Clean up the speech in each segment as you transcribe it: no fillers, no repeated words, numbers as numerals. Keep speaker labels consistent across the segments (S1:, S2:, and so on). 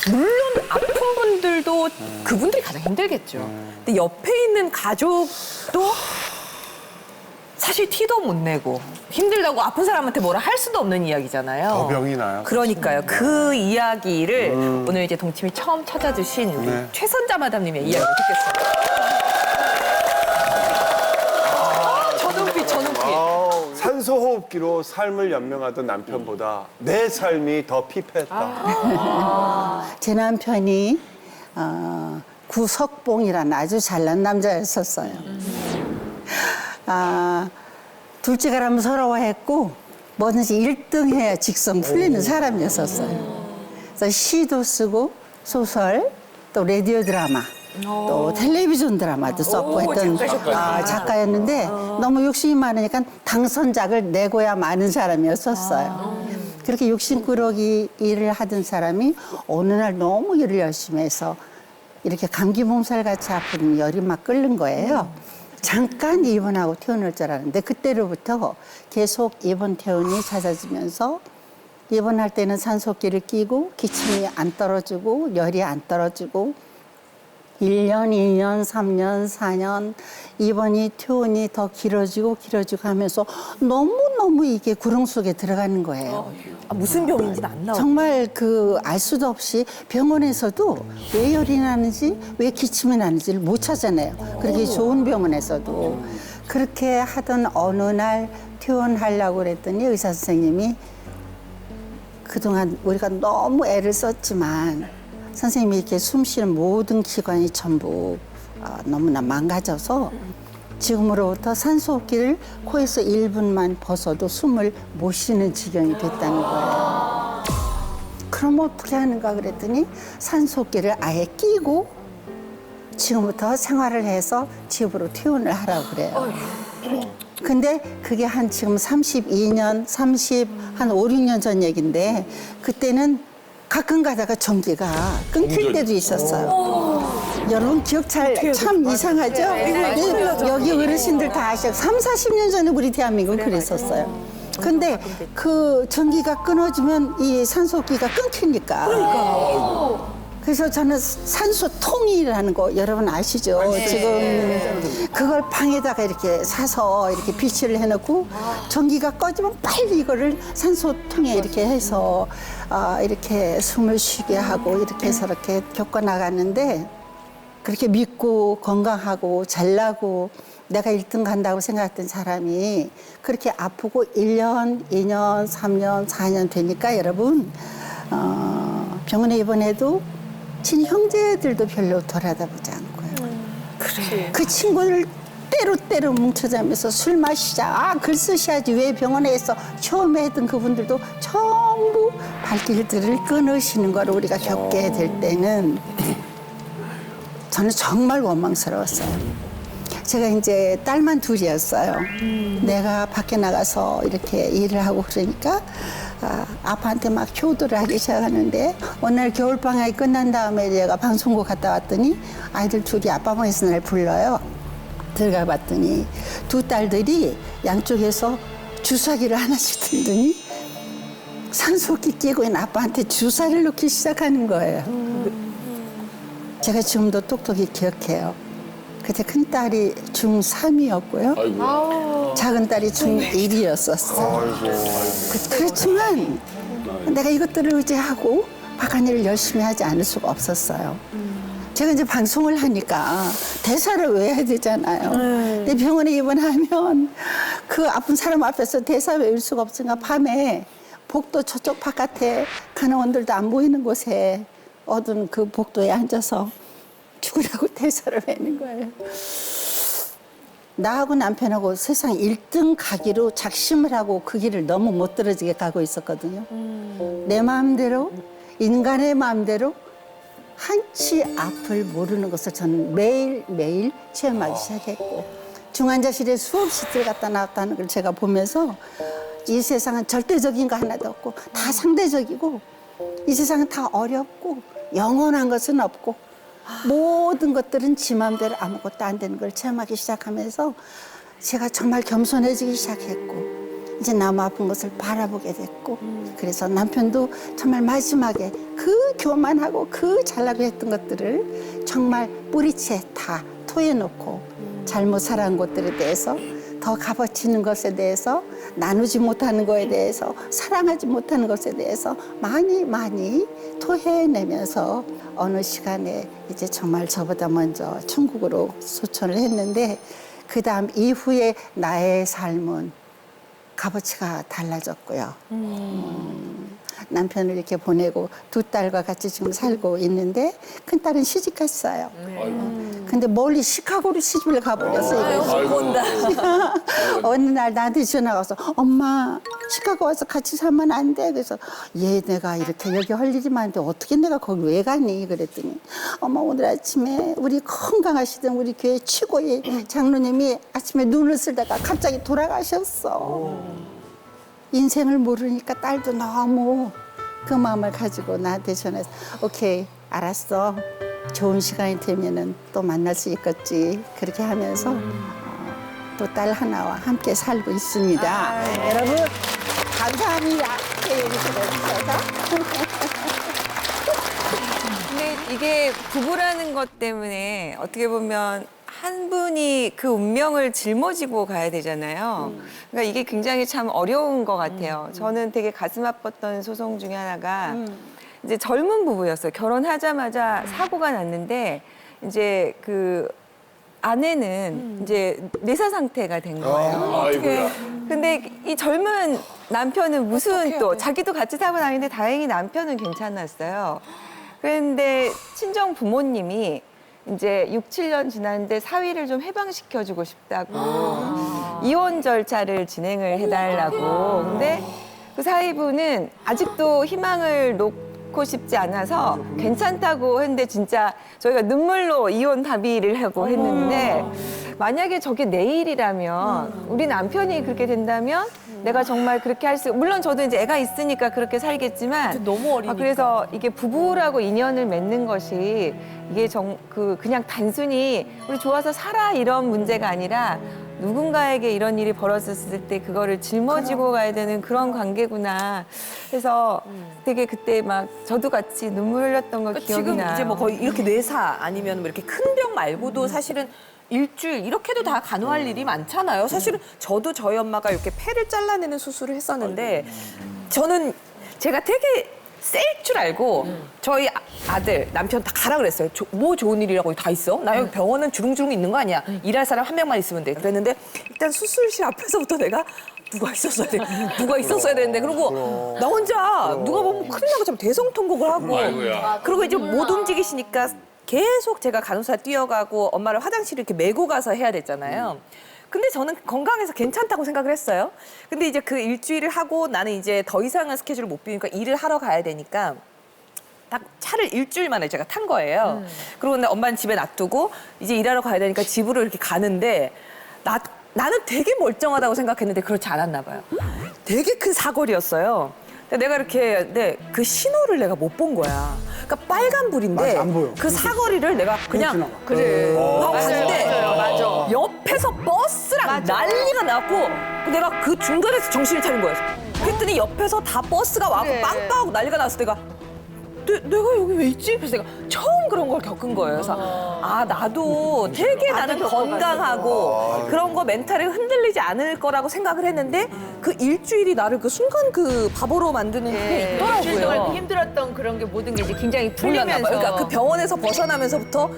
S1: 물론 아픈 분들도 그분들이 가장 힘들겠죠. 근데 옆에 있는 가족도 사실 티도 못 내고 힘들다고 아픈 사람한테 뭐라 할 수도 없는 이야기잖아요.
S2: 더 병이 나요.
S1: 그러니까요. 그 이야기를 오늘 이제 동침이 처음 찾아주신 우리
S2: 네.
S1: 최선자 마담님의 이야기를 듣겠습니다. 저 눈빛, 저 눈빛.
S2: 산소호흡기로 삶을 연명하던 남편보다 내 삶이 더 피폐했다.
S3: 제 남편이 구석봉이라는 아주 잘난 남자였었어요. 둘째가 라면 서러워했고 뭐든지 1등 해야 직성 풀리는 사람이었었어요. 그래서 시도 쓰고 소설, 또 라디오 드라마, 또 텔레비전 드라마도 썼고 했던 작가였는데 너무 욕심이 많으니까 당선작을 내고야 마는 사람이었었어요. 그렇게 욕심꾸러기 일을 하던 사람이 어느 날 너무 일을 열심히 해서 이렇게 감기 몸살 같이 아픈 열이 막 끓는 거예요. 잠깐 입원하고 퇴원할 줄 알았는데 그때로부터 계속 입원 퇴원이 잦아지면서 입원할 때는 산소호흡기를 끼고 기침이 안 떨어지고 열이 안 떨어지고 1년, 2년, 3년, 4년 입원이 퇴원이 더 길어지고 하면서 너무너무 이게 구렁 속에 들어가는 거예요.
S1: 무슨 병인지는 안 나오고.
S3: 정말 알 수도 없이 병원에서도 왜 열이 나는지 왜 기침이 나는지를 못 찾아내요. 그렇게 좋은 병원에서도. 그렇게 하던 어느 날 퇴원하려고 그랬더니 의사 선생님이 그동안 우리가 너무 애를 썼지만 선생님이 이렇게 숨 쉬는 모든 기관이 전부 너무나 망가져서 지금으로부터 산소호흡기를 코에서 1분만 벗어도 숨을 못 쉬는 지경이 됐다는 거예요. 그럼 어떻게 하는가 그랬더니 산소호흡기를 아예 끼고 지금부터 생활을 해서 집으로 퇴원을 하라고 그래요. 근데 그게 지금 32년, 한 5, 6년 전 얘기인데 그때는 가끔 가다가 전기가 끊길 때도 있었어요. 여러분 기억 참 이상하죠? 여기 어르신들 다 아시죠? 3, 40년 전에 우리 대한민국은 그랬었어요. 근데 그 전기가 끊어지면 이 산소호흡기가 끊기니까. 그래서 저는 산소통이라는 거 여러분 아시죠? 지금 그걸 방에다가 이렇게 사서 이렇게 비치를 해놓고 전기가 꺼지면 빨리 이거를 산소통에 이렇게 해서 이렇게 숨을 쉬게 하고 이렇게 해서 이렇게 겪어나갔는데 그렇게 믿고 건강하고 잘나고 내가 1등 간다고 생각했던 사람이 그렇게 아프고 1년, 2년, 3년, 4년 되니까 여러분 병원에 입원해도 친형제들도 별로 돌아다보지 않고요.
S1: 그래.
S3: 그 친구들 때로 뭉쳐자면서 술 마시자, 글 쓰셔야지 왜 병원에서 처음에 했던 그분들도 전부 발길들을 끊으시는 걸 우리가 겪게 될 때는 저는 정말 원망스러웠어요. 제가 이제 딸만 둘이었어요. 내가 밖에 나가서 이렇게 일을 하고 그러니까 아빠한테 막 효도를 하기 시작하는데 어느 날 겨울방학이 끝난 다음에 제가 방송국 갔다 왔더니 아이들 둘이 아빠 방에서 날 불러요. 들어가 봤더니 두 딸들이 양쪽에서 주사기를 하나씩 들더니 산소호흡기 끼고 있는 아빠한테 주사를 놓기 시작하는 거예요. 제가 지금도 똑똑히 기억해요. 그때 큰 딸이 중3이었고요. 작은 딸이 중1이었었어요. 그렇지만 내가 이것들을 의지하고 바깥일을 열심히 하지 않을 수가 없었어요. 제가 이제 방송을 하니까 대사를 외워야 되잖아요. 근데 병원에 입원하면 그 아픈 사람 앞에서 대사 외울 수가 없으니까 밤에 복도 저쪽 바깥에 간호원들도 안 보이는 곳에 어두운 그 복도에 앉아서 죽으라고 대사를 외는 거예요. 나하고 남편하고 세상 1등 가기로 작심을 하고 그 길을 너무 못 떨어지게 가고 있었거든요. 내 마음대로, 인간의 마음대로 한치 앞을 모르는 것을 저는 매일매일 체험하기 시작했고 중환자실에 수없이 들어갔다 나왔다 하는 걸 제가 보면서 이 세상은 절대적인 거 하나도 없고 다 상대적이고 이 세상은 다 어렵고 영원한 것은 없고 모든 것들은 지 마음대로 아무것도 안 되는 걸 체험하기 시작하면서 제가 정말 겸손해지기 시작했고 이제 나무 아픈 것을 바라보게 됐고 그래서 남편도 정말 마지막에 그 교만하고 그 잘나고 했던 것들을 정말 뿌리채 다 토해놓고 잘못 살아온 것들에 대해서 더 값어치는 것에 대해서 나누지 못하는 것에 대해서 사랑하지 못하는 것에 대해서 많이 토해내면서 어느 시간에 이제 정말 저보다 먼저 천국으로 소천을 했는데 그 다음 이후에 나의 삶은 값어치가 달라졌고요. 남편을 이렇게 보내고 두 딸과 같이 지금 살고 있는데 큰 딸은 시집 갔어요. 근데 멀리 시카고로 시집을 가버렸어요.
S1: 본다.
S3: 어느 날 나한테 전화가 와서 엄마 시카고 와서 같이 살면 안 돼. 그래서 얘 내가 이렇게 여기 할 일이 많은데 어떻게 내가 거기 왜 가니? 그랬더니 엄마 오늘 아침에 우리 건강하시던 우리 교회 최고의 장로님이 아침에 눈을 쓰다가 갑자기 돌아가셨어. 인생을 모르니까 딸도 너무 그 마음을 가지고 나한테 전해서 오케이 알았어 좋은 시간이 되면은 또 만날 수 있겠지 그렇게 하면서 또 딸 하나와 함께 살고 있습니다. 여러분 감사합니다. 제 얘기 들어주셔서.
S4: 근데 이게 부부라는 것 때문에 어떻게 보면 한 분이 그 운명을 짊어지고 가야 되잖아요. 그러니까 이게 굉장히 참 어려운 것 같아요. 저는 되게 가슴 아팠던 소송 중에 하나가 이제 젊은 부부였어요. 결혼하자마자 사고가 났는데 이제 그 아내는 이제 내사 상태가 된 거예요.
S2: 아이고야.
S4: 근데 이 젊은 남편은 무슨 또 자기도 같이 사고 다니는데 다행히 남편은 괜찮았어요. 그런데 친정 부모님이 이제 6, 7년 지났는데 사위를 좀 해방시켜주고 싶다고 이혼 절차를 진행을 해달라고. 근데 그 사위분은 아직도 희망을 놓고 싶지 않아서 괜찮다고 했는데 진짜 저희가 눈물로 이혼 합의를 하고 했는데 만약에 저게 내 일이라면 우리 남편이 그렇게 된다면 내가 정말 그렇게 할 수, 물론 저도 이제 애가 있으니까 그렇게 살겠지만
S1: 너무 어리니까.
S4: 그래서 이게 부부라고 인연을 맺는 것이 이게 그냥 단순히 우리 좋아서 살아 이런 문제가 아니라 누군가에게 이런 일이 벌어졌을 때 그거를 짊어지고 가야 되는 그런 관계구나. 그래서 되게 그때 막 저도 같이 눈물 흘렸던 거 기억이
S1: 지금
S4: 나요.
S1: 이제 뭐 거의 이렇게 뇌사 아니면 뭐 이렇게 큰 병 말고도 사실은 일주일 이렇게도 다 간호할 일이 많잖아요. 사실은 저도 저희 엄마가 이렇게 폐를 잘라내는 수술을 했었는데 저는 제가 되게 셀 줄 알고 저희 아들, 남편 다 가라 그랬어요. 뭐 좋은 일이라고 다 있어? 나 여기 병원은 주릉주릉 있는 거 아니야. 일할 사람 한 명만 있으면 돼. 그랬는데 일단 수술실 앞에서부터 내가 누가 있었어야 돼. 누가 있었어야 되는데 그리고 나 혼자 누가 보면 큰일 나고 참 대성통곡을 하고 그리고 이제 못 움직이시니까 계속 제가 간호사 뛰어가고 엄마를 화장실에 이렇게 메고 가서 해야 됐잖아요. 근데 저는 건강해서 괜찮다고 생각을 했어요. 근데 이제 그 일주일을 하고 나는 이제 더 이상은 스케줄을 못 비우니까 일을 하러 가야 되니까 딱 차를 일주일 만에 제가 탄 거예요. 그리고 엄마는 집에 놔두고 이제 일하러 가야 되니까 집으로 이렇게 가는데 나는 되게 멀쩡하다고 생각했는데 그렇지 않았나 봐요. 되게 큰 사거리였어요. 근데 내가 이렇게 그 신호를 내가 못 본 거야. 그러니까 빨간불인데
S2: 맞아, 안 보여.
S1: 그 사거리를 내가 그냥 그래 하고 갔는데 옆에서 버스랑 난리가 났고 내가 그 중간에서 정신을 차린 거야. 그랬더니 옆에서 다 버스가 와고 빵빵하고 난리가 났어. 내가 여기 왜 있지? 그래서 내가 처음 그런 걸 겪은 거예요. 그래서 나도 되게 나는 건강하고 그런 거 멘탈이 흔들리지 않을 거라고 생각을 했는데 그 일주일이 나를 그 순간 그 바보로 만드는 게
S5: 일주일 동안
S1: 있더라고요.
S5: 힘들었던 그런 게 모든 게 이제 굉장히
S1: 몰랐나
S5: 풀리면서.
S1: 봐요. 그러니까 그 병원에서 벗어나면서부터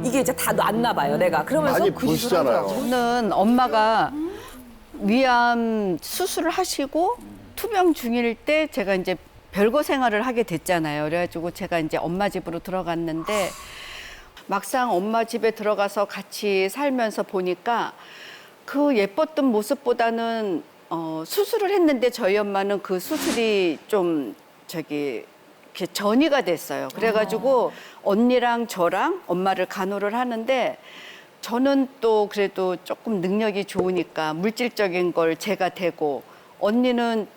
S1: 이게 이제 다 놨나 봐요. 내가 그러면서
S2: 많이
S1: 그 일을
S2: 부시잖아요.
S1: 하더라고요.
S6: 저는 엄마가 위암 수술을 하시고 투병 중일 때 제가 이제 별거 생활을 하게 됐잖아요. 그래가지고 제가 이제 엄마 집으로 들어갔는데 막상 엄마 집에 들어가서 같이 살면서 보니까 그 예뻤던 모습보다는 수술을 했는데 저희 엄마는 그 수술이 좀 이렇게 전이가 됐어요. 그래가지고 언니랑 저랑 엄마를 간호를 하는데 저는 또 그래도 조금 능력이 좋으니까 물질적인 걸 제가 대고 언니는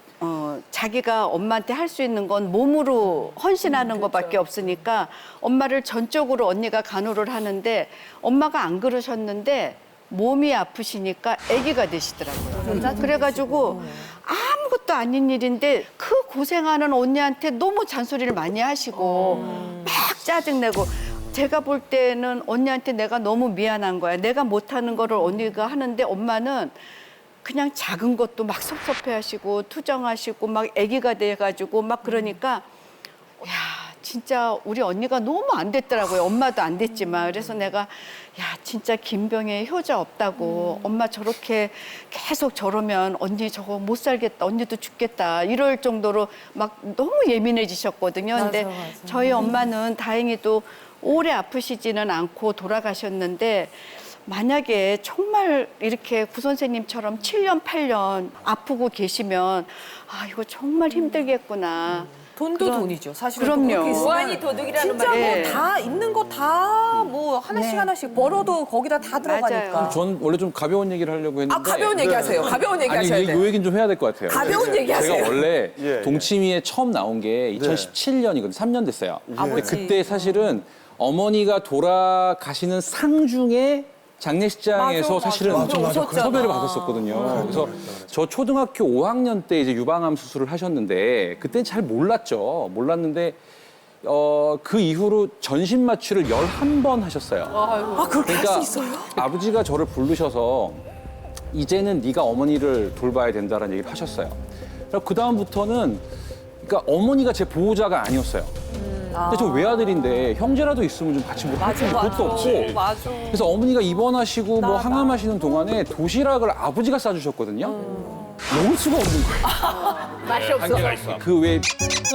S6: 자기가 엄마한테 할 수 있는 건 몸으로 헌신하는 것밖에 없으니까 엄마를 전적으로 언니가 간호를 하는데 엄마가 안 그러셨는데 몸이 아프시니까 아기가 되시더라고요. 그래가지고 아무것도 아닌 일인데 그 고생하는 언니한테 너무 잔소리를 많이 하시고 막 짜증내고 제가 볼 때는 언니한테 내가 너무 미안한 거야. 내가 못하는 거를 언니가 하는데 엄마는 그냥 작은 것도 막 섭섭해하시고 투정하시고 막 애기가 돼가지고 막 그러니까 야 진짜 우리 언니가 너무 안 됐더라고요. 엄마도 안 됐지만 그래서 내가 야 진짜 김병에 효자 없다고 엄마 저렇게 계속 저러면 언니 저거 못 살겠다. 언니도 죽겠다. 이럴 정도로 막 너무 예민해지셨거든요. 근데 저희 엄마는 다행히도 오래 아프시지는 않고 돌아가셨는데 만약에 정말 이렇게 구 선생님처럼 7년, 8년 아프고 계시면 아 이거 정말 힘들겠구나.
S1: 돈도 돈이죠. 사실은
S6: 그럼요.
S1: 그렇게 있으면
S5: 무한히 도둑이라는
S1: 진짜
S5: 말이.
S1: 뭐
S6: 네.
S1: 다 있는 거 다 뭐 하나씩 하나씩 벌어도 거기다 다 들어가니까.
S6: 맞아요.
S7: 전 원래 좀 가벼운 얘기를 하려고 했는데.
S1: 아 가벼운 얘기 하세요. 가벼운 얘기
S7: 아니,
S1: 하셔야 돼요.
S7: 요 얘기는 좀 해야 될 것 같아요.
S1: 가벼운 얘기 하세요.
S7: 제가 원래
S2: 예, 예.
S7: 동치미에 처음 나온 게 2017년이거든요. 3년 됐어요. 근데
S1: 아버지.
S7: 그때 사실은 어머니가 돌아가시는 상 중에 장례식장에서
S1: 맞아,
S7: 사실은
S1: 맞아. 웃었잖아.
S7: 섭외를 받았었거든요. 그래서 저 초등학교 5학년 때 이제 유방암 수술을 하셨는데 그때는 잘 몰랐죠. 몰랐는데 그 이후로 전신 마취를 11번 하셨어요.
S1: 아 그렇게 할 수 있어요?
S7: 아버지가 저를 부르셔서 이제는 네가 어머니를 돌봐야 된다는 얘기를 하셨어요. 그 다음부터는 그러니까 어머니가 제 보호자가 아니었어요. 근데 저 외아들인데 형제라도 있으면 좀 같이 뭐 할 것도 없고.
S1: 맞아.
S7: 그래서 어머니가 입원하시고 뭐 항암하시는 동안에 도시락을 아버지가 싸주셨거든요. 먹을 수가 없는 거예요.
S5: 맛이 없어.
S7: 그 왜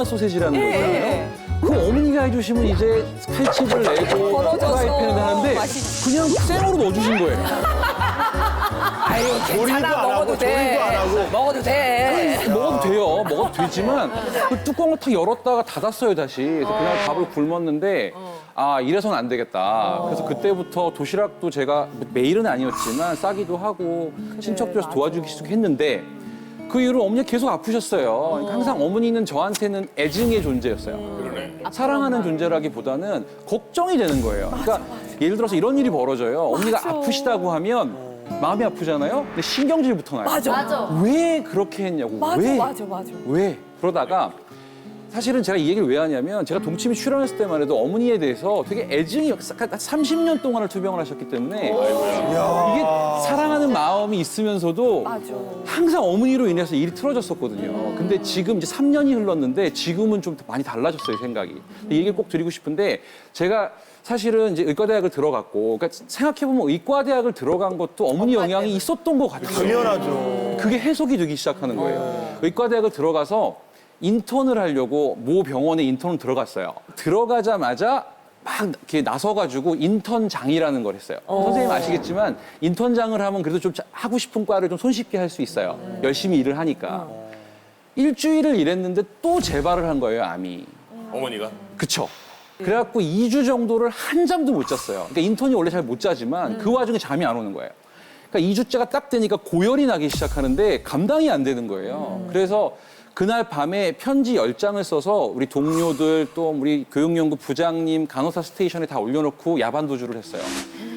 S7: 소세지라는 거 있잖아요. 그 어머니가 해주시면 이제 칼집을 내고
S1: 벌어져서
S7: 프라이팬을 하는데 그냥 생으로 넣어주신 거예요.
S1: 아유
S2: 조리도
S1: 괜찮아
S2: 안
S1: 먹어도
S2: 하고,
S1: 돼.
S2: 조리도 안 하고.
S1: 먹어도 돼.
S7: 먹어도 돼요. 먹어도 되지만 그 뚜껑을 탁 열었다가 닫았어요 다시. 그래서 그냥 밥을 굶었는데 아 이래서는 안 되겠다. 그래서 그때부터 도시락도 제가 매일은 아니었지만 싸기도 하고 친척들에서 도와주기도 했는데 그 이후로 어머니가 계속 아프셨어요. 그러니까 항상 어머니는 저한테는 애증의 존재였어요. 사랑하는 존재라기보다는 걱정이 되는 거예요. 그러니까 예를 들어서 이런 일이 벌어져요. 어머니가 아프시다고 하면 마음이 아프잖아요. 근데 신경질부터 나요.
S1: 맞아.
S7: 왜 그렇게 했냐고.
S1: 맞아
S7: 왜?
S1: 맞아.
S7: 왜? 그러다가 사실은 제가 이 얘기를 왜 하냐면 제가 동치미 출연했을 때만 해도 어머니에 대해서 되게 애증이 30년 동안을 투병을 하셨기 때문에 이게 사랑하는 마음이 있으면서도 항상 어머니로 인해서 일이 틀어졌었거든요. 근데 지금 이제 3년이 흘렀는데 지금은 좀 많이 달라졌어요, 생각이. 이 얘기를 꼭 드리고 싶은데 제가 사실은 이제 의과대학을 들어갔고 그러니까 생각해보면 의과대학을 들어간 것도 어머니 영향이 있었던 것 같아요.
S2: 당연하죠.
S7: 그게 해석이 되기 시작하는 거예요. 의과대학을 들어가서 인턴을 하려고 모 병원에 인턴을 들어갔어요. 들어가자마자 막 이렇게 나서가지고 인턴장이라는 걸 했어요. 선생님 아시겠지만 인턴장을 하면 그래도 좀 하고 싶은 과를 좀 손쉽게 할 수 있어요. 열심히 일을 하니까. 일주일을 일했는데 또 재발을 한 거예요, 암이.
S8: 어머니가?
S7: 그쵸. 그래갖고 2주 정도를 한 잠도 못 잤어요. 그러니까 인턴이 원래 잘 못 자지만 그 와중에 잠이 안 오는 거예요. 그러니까 2주째가 딱 되니까 고열이 나기 시작하는데 감당이 안 되는 거예요. 그래서 그날 밤에 편지 10장을 써서 우리 동료들 또 우리 교육연구 부장님 간호사 스테이션에 다 올려놓고 야반 도주를 했어요.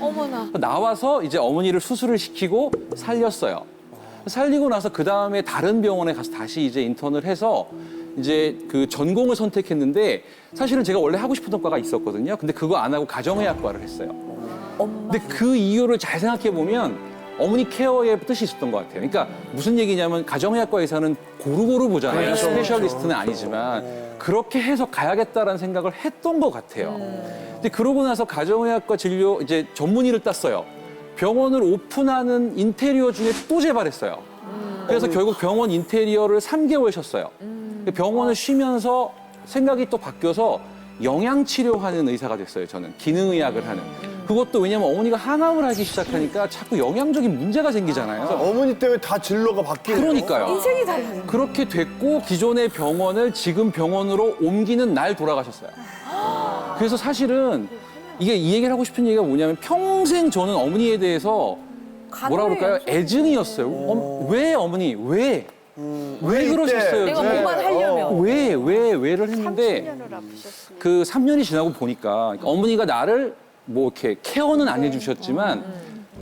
S1: 어머나.
S7: 나와서 이제 어머니를 수술을 시키고 살렸어요. 살리고 나서 그 다음에 다른 병원에 가서 다시 이제 인턴을 해서 이제 그 전공을 선택했는데 사실은 제가 원래 하고 싶었던 과가 있었거든요. 근데 그거 안 하고 가정의학과를 했어요. 근데 그 이유를 잘 생각해 보면 어머니 케어의 뜻이 있었던 것 같아요. 그러니까 무슨 얘기냐면 가정의학과 의사는 고루고루 보잖아요. 스페셜리스트는 아니지만 그렇게 해서 가야겠다라는 생각을 했던 것 같아요. 근데 그러고 나서 가정의학과 진료 이제 전문의를 땄어요. 병원을 오픈하는 인테리어 중에 또 재발했어요. 그래서 결국 병원 인테리어를 3개월 쉬었어요. 병원을 쉬면서 생각이 또 바뀌어서 영양치료하는 의사가 됐어요, 저는. 기능의학을 하는. 그것도 왜냐면 어머니가 항암을 하기 시작하니까 자꾸 영양적인 문제가 생기잖아요.
S2: 어머니 때문에 다 진로가 바뀌네요.
S7: 그러니까요.
S1: 인생이 달라요.
S7: 그렇게 됐고 기존의 병원을 지금 병원으로 옮기는 날 돌아가셨어요. 그래서 사실은 이게 이 얘기를 하고 싶은 얘기가 뭐냐면 평생 저는 어머니에 대해서 뭐라 그럴까요? 애증이었어요. 왜 어머니? 왜? 왜 그러셨어요?
S1: 내가 뭐만 하려면.
S7: 왜를 했는데
S6: 3년을 아프셨어요.
S7: 그 3년이 지나고 보니까 어머니가 나를 뭐 이렇게 케어는 안 해주셨지만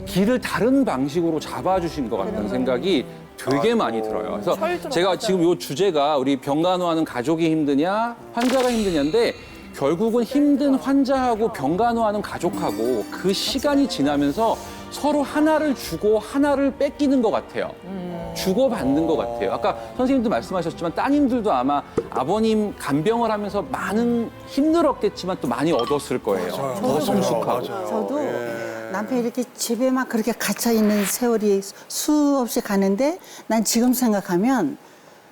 S7: 길을 다른 방식으로 잡아주신 것 같다는 생각이 되게 많이 들어요. 그래서 제가 지금 이 주제가 우리 병간호하는 가족이 힘드냐, 환자가 힘드냐인데 결국은 힘든 환자하고 병간호하는 가족하고 그 시간이 지나면서 서로 하나를 주고 하나를 뺏기는 것 같아요. 주고받는 것 같아요. 아까 선생님도 말씀하셨지만 따님들도 아마 아버님 간병을 하면서 많은 힘들었겠지만 또 많이 얻었을 거예요. 더 성숙하고.
S3: 저도 남편이 이렇게 집에만 그렇게 갇혀 있는 세월이 수없이 가는데 난 지금 생각하면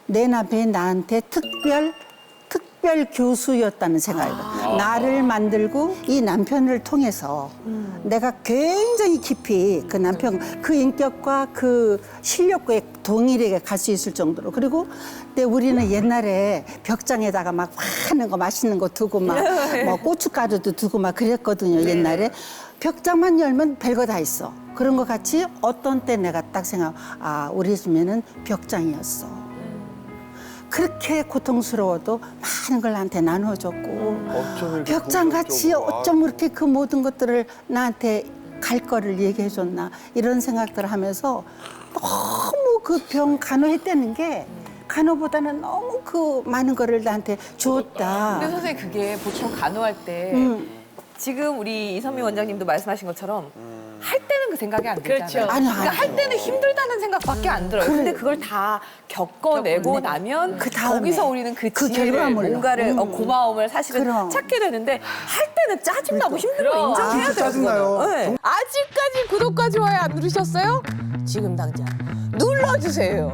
S3: 내 남편이 나한테 특별 교수였다는 생각이 들어요. 나를 만들고 이 남편을 통해서 내가 굉장히 깊이 그 남편 그 인격과 그 실력과 동일하게 갈 수 있을 정도로. 그리고 근데 우리는 옛날에 벽장에다가 막 하는 거 맛있는 거 두고 막 뭐 고춧가루도 두고 막 그랬거든요. 옛날에 벽장만 열면 별거 다 있어. 그런 거 같이 어떤 때 내가 딱 생각, 아 우리 집에는 벽장이었어. 그렇게 고통스러워도 많은 걸 나한테 나눠줬고 벽장같이 어쩜 그렇게 그 모든 것들을 나한테 갈 거를 얘기해줬나 이런 생각들을 하면서 너무 그 병 간호했다는 게 간호보다는 너무 그 많은 거를 나한테 주었다.
S1: 근데 선생님 그게 보통 간호할 때 지금 우리 이선미 원장님도 말씀하신 것처럼 할 때는 그 생각이 안 들잖아요.
S5: 그렇죠.
S3: 아니,
S1: 그러니까 할 때는 힘들다는 생각밖에 안 들어요. 근데 그걸 다 겪어내고 나면
S3: 그 다음에
S1: 거기서 우리는 그
S3: 그
S1: 지혜를
S3: 결과물로.
S1: 뭔가를 고마움을 사실은
S3: 그럼.
S1: 찾게 되는데 할 때는 짜증나고 힘든 거 인정해야 돼요.
S2: 짜증나요.
S1: 그거는. 네. 아직까지 구독과 좋아요 안 누르셨어요? 지금 당장 눌러주세요.